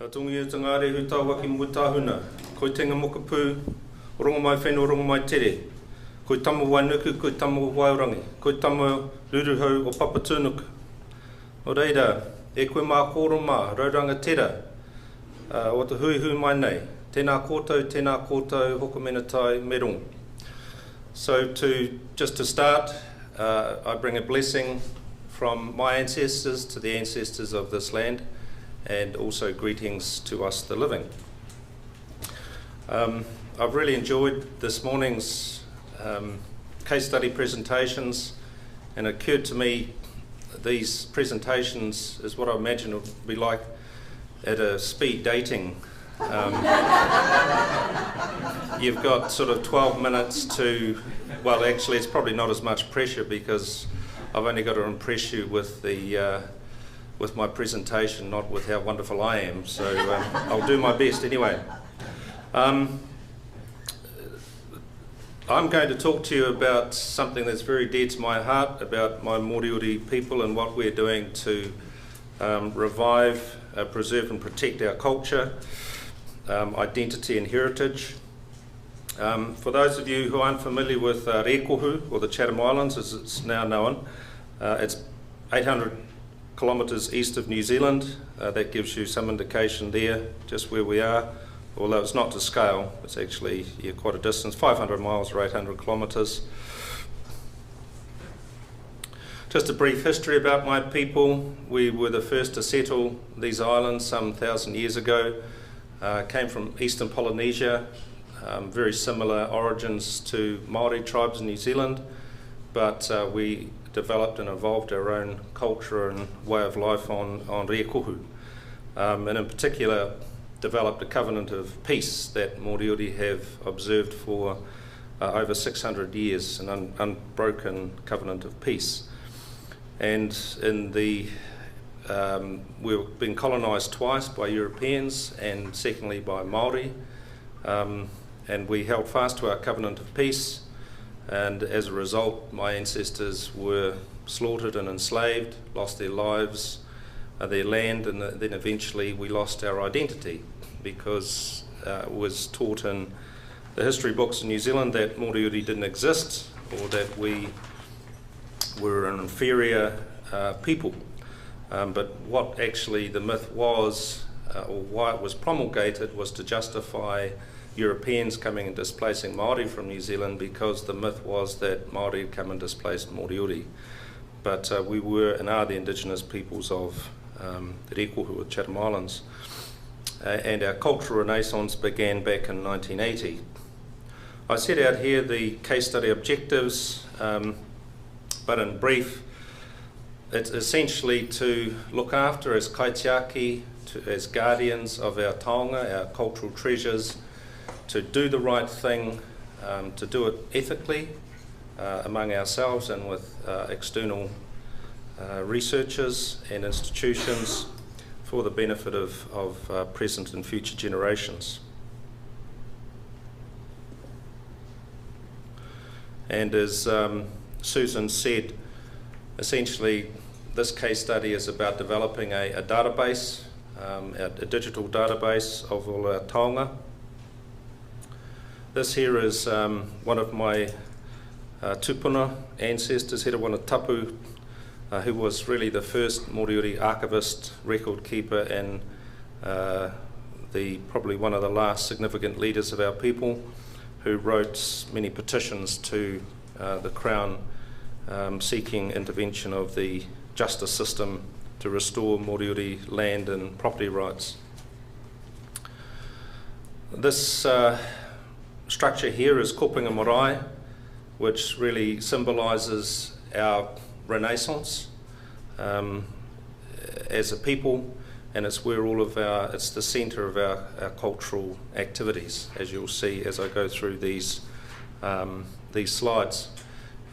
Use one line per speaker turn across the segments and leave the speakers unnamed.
Tongi e tangare hu tawa ki mutahuna. Koi tenga mokapū, rongo mai whenua, rongo mai tere. Koi tamo wainuku, koi tamo wairangi. Koi tamo ruruhau o papatūnuka. O reira, e koe mā kōro mā, rauranga tera. O te hui hui mai nei. Tēnā kōtau, hokomena tai, merong. So just to start, I bring a blessing from my ancestors to the ancestors of this land, and also greetings to us the living. I've really enjoyed this morning's case study presentations, and it occurred to me these presentations is what I imagine it would be like at a speed dating. You've got sort of 12 minutes to, well actually it's probably not as much pressure because I've only got to impress you with my presentation, not with how wonderful I am, so I'll do my best anyway. I'm going to talk to you about something that's very dear to my heart, about my Moriori people and what we're doing to revive, preserve and protect our culture, identity and heritage. For those of you who aren't familiar with Rekohu, or the Chattam Islands as it's now known, it's 800 kilometres east of New Zealand. That gives you some indication there, just where we are. Although it's not to scale, it's actually quite a distance, 500 miles or 800 kilometres. Just a brief history about my people. We were the first to settle these islands some 1,000 years ago. Came from eastern Polynesia, very similar origins to Maori tribes in New Zealand, but we developed and evolved our own culture and way of life on Rekohu, and in particular developed a covenant of peace that Moriori have observed for over 600 years, an unbroken covenant of peace. And in we've been colonised twice by Europeans and secondly by Maori, and we held fast to our covenant of peace, and as a result my ancestors were slaughtered and enslaved, lost their lives, their land, and then eventually we lost our identity because it was taught in the history books in New Zealand that Moriori didn't exist, or that we were an inferior people. But what actually the myth was, or why it was promulgated, was to justify Europeans coming and displacing Maori from New Zealand, because the myth was that Maori had come and displaced Moriori. But we were and are the indigenous peoples of the Rekohu, or Chattam Islands. And our cultural renaissance began back in 1980. I set out here the case study objectives, but in brief, it's essentially to look after as kaitiaki, as guardians of our taonga, our cultural treasures, to do the right thing, to do it ethically among ourselves and with external researchers and institutions for the benefit of present and future generations. And as Susan said, essentially this case study is about developing a database, a digital database of all our taonga. This here is one of my tupuna ancestors, Herawana Tapu, who was really the first Moriori archivist, record keeper, and probably one of the last significant leaders of our people, who wrote many petitions to the Crown seeking intervention of the justice system to restore Moriori land and property rights. This structure here is Kopinga Marae, which really symbolises our renaissance as a people, and it's where it's the centre of our cultural activities, as you'll see as I go through these slides.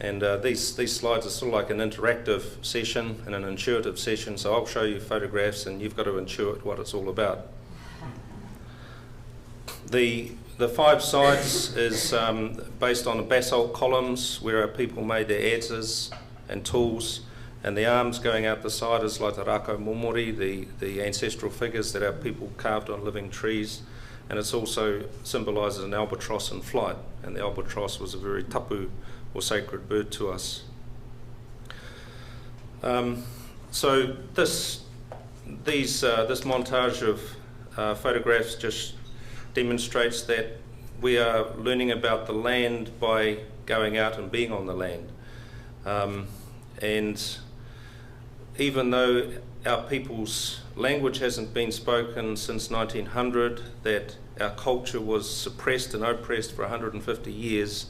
And these slides are sort of like an interactive session and an intuitive session, so I'll show you photographs and you've got to intuit what it's all about. The 5 sides is based on the basalt columns where our people made their adzes and tools, And the arms going out the side is like the rako momori, the ancestral figures that our people carved on living trees. And it also symbolises an albatross in flight, and the albatross was a very tapu or sacred bird to us. So this montage of photographs just demonstrates that we are learning about the land by going out and being on the land. And even though our people's language hasn't been spoken since 1900, that our culture was suppressed and oppressed for 150 years,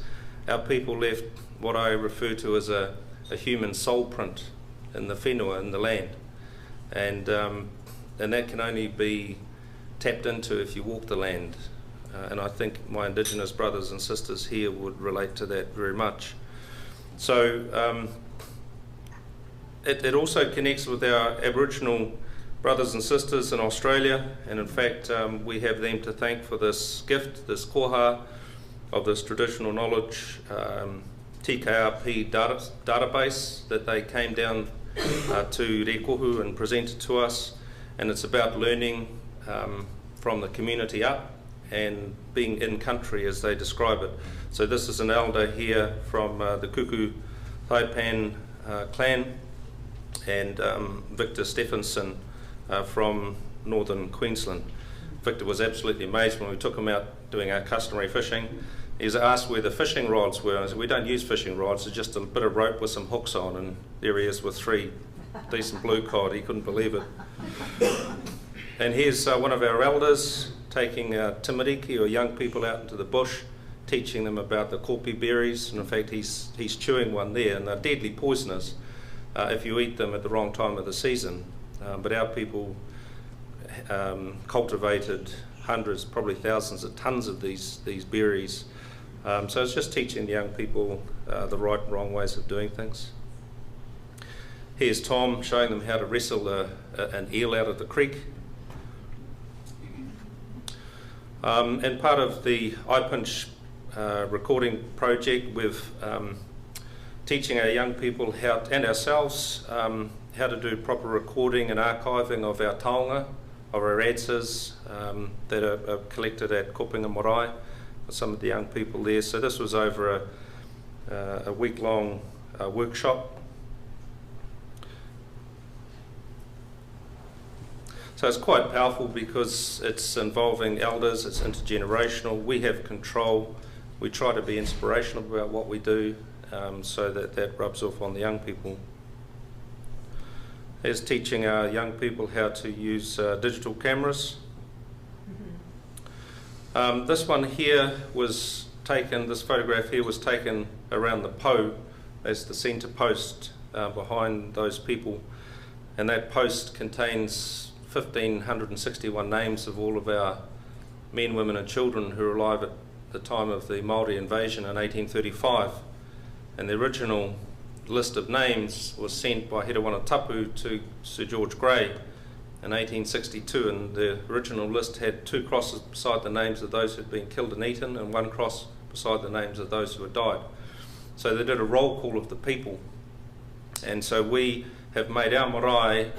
our people left what I refer to as a human soul print in the whenua, in the land. And that can only be tapped into if you walk the land. And I think my Indigenous brothers and sisters here would relate to that very much. So it also connects with our Aboriginal brothers and sisters in Australia, and in fact we have them to thank for this gift, this koha of this traditional knowledge TKRP database that they came down to Rekohu and presented to us. And it's about learning from the community up and being in country as they describe it. So this is an elder here from the Kuku Thaipan clan, and Victor Stephenson from northern Queensland. Victor was absolutely amazed when we took him out doing our customary fishing. He was asked where the fishing rods were, and I said, we don't use fishing rods, it's just a bit of rope with some hooks on, and there he is with 3 decent blue cod. He couldn't believe it. And here's one of our elders taking timariki, or young people, out into the bush, teaching them about the kopi berries, and in fact he's chewing one there, and they're deadly poisonous if you eat them at the wrong time of the season. But our people cultivated hundreds, probably thousands of tons of these berries. So it's just teaching the young people the right and wrong ways of doing things. Here's Tom showing them how to wrestle an eel out of the creek. And part of the iPinch recording project, with teaching our young people how, and ourselves, how to do proper recording and archiving of our taonga, of our answers that are collected at Kopinga Marae, with some of the young people there. So this was over a week-long workshop. So it's quite powerful because it's involving elders, it's intergenerational, we have control, we try to be inspirational about what we do, so that rubs off on the young people. Here's teaching our young people how to use digital cameras. This one here was taken, this photograph here was taken around the po as the centre post behind those people, and that post contains 1,561 names of all of our men, women and children who were alive at the time of the Maori invasion in 1835. And the original list of names was sent by Hirawana Tapu to Sir George Grey in 1862, and the original list had 2 crosses beside the names of those who had been killed and eaten, and 1 cross beside the names of those who had died. So they did a roll call of the people, and so we have made our marae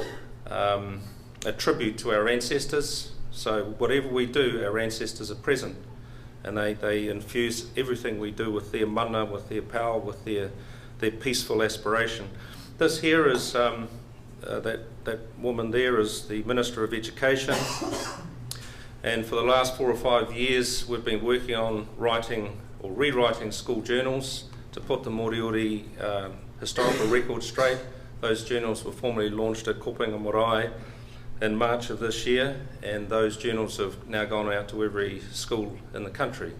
a tribute to our ancestors. So whatever we do, our ancestors are present, and they infuse everything we do with their mana, with their power, with their peaceful aspiration. This here is that woman there is the Minister of Education, and for the last 4 or 5 years we've been working on writing or rewriting school journals to put the Moriori historical record straight. Those journals were formally launched at Kopinga Marae in March of this year, and those journals have now gone out to every school in the country.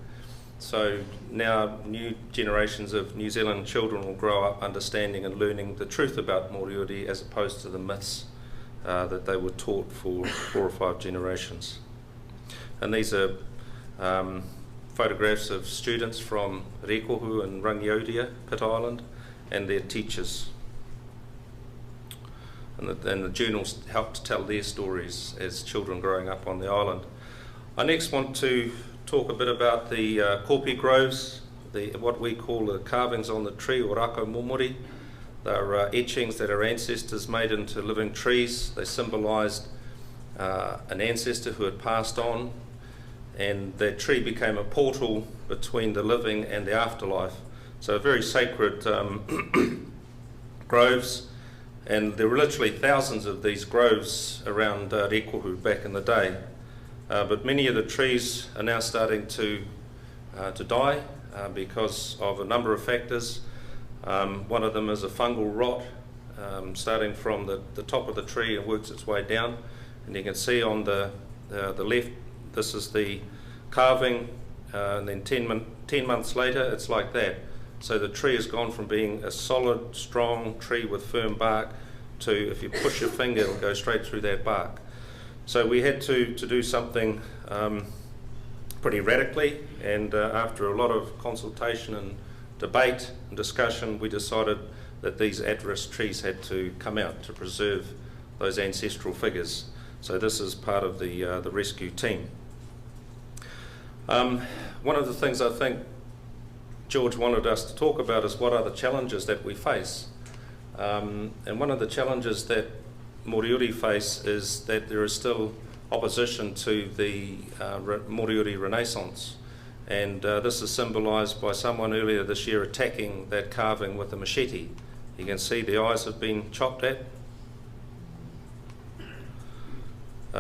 So now new generations of New Zealand children will grow up understanding and learning the truth about Moriori, as opposed to the myths that they were taught for 4 or 5 generations. And these are photographs of students from Rekohu and Rangiodia, Pitt Island, and their teachers. And the journals help to tell their stories as children growing up on the island. I next want to talk a bit about the kopi groves, what we call the carvings on the tree, or rako momori. They're etchings that our ancestors made into living trees. They symbolised an ancestor who had passed on, and that tree became a portal between the living and the afterlife. So very sacred groves, and there were literally thousands of these groves around Rekohu back in the day. But many of the trees are now starting to die because of a number of factors. One of them is a fungal rot, starting from the top of the tree and works its way down. And you can see on the left, this is the carving, and then 10 months later, it's like that. So the tree has gone from being a solid, strong tree with firm bark to, if you push your finger, it'll go straight through that bark. So we had to do something pretty radically, and after a lot of consultation and debate and discussion, we decided that these at-risk trees had to come out to preserve those ancestral figures. So this is part of the rescue team. One of the things I think George wanted us to talk about is what are the challenges that we face. And one of the challenges that Moriori face is that there is still opposition to the Moriori Renaissance. And this is symbolised by someone earlier this year attacking that carving with a machete. You can see the eyes have been chopped at.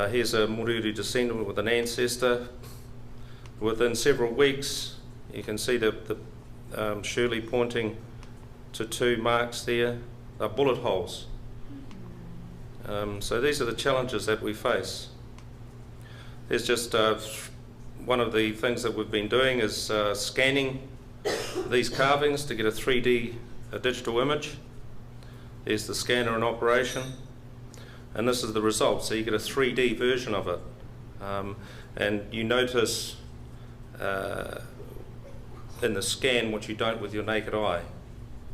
Here's a Moriori descendant with an ancestor. Within several weeks, you can see the Shirley pointing to 2 marks there, are bullet holes. So these are the challenges that we face. There's just one of the things that we've been doing is scanning these carvings to get a 3D digital image. There's the scanner in operation, and this is the result. So you get a 3D version of it, and you notice in the scan what you don't with your naked eye.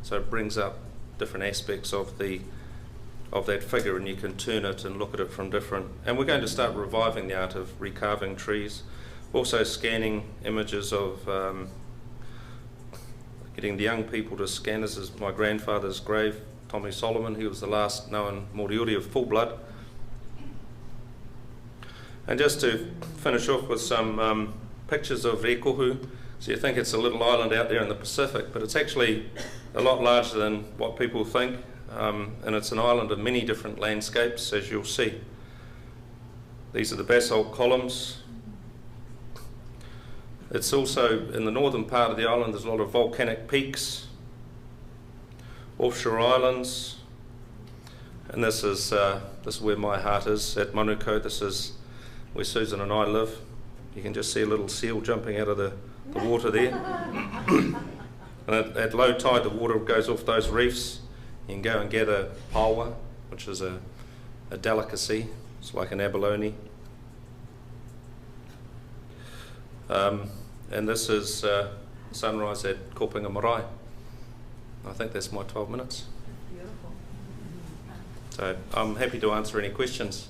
So it brings up different aspects of that figure, and you can turn it and look at it from different. And we're going to start reviving the art of recarving trees. Also scanning images of getting the young people to scan. This is my grandfather's grave, Tommy Solomon. He was the last known Moriori of full blood. And just to finish off with some pictures of Rekohu. So you think it's a little island out there in the Pacific, but it's actually a lot larger than what people think. And it's an island of many different landscapes, as you'll see. These are the basalt columns. It's also, in the northern part of the island, there's a lot of volcanic peaks, offshore islands, and this is where my heart is, at Manukau. This is where Susan and I live. You can just see a little seal jumping out of the water there. And at low tide, the water goes off those reefs. You can go and gather paua, which is a delicacy. It's like an abalone. And this is sunrise at Kopinga Marae. I think that's my 12 minutes.
Beautiful.
So I'm happy to answer any questions.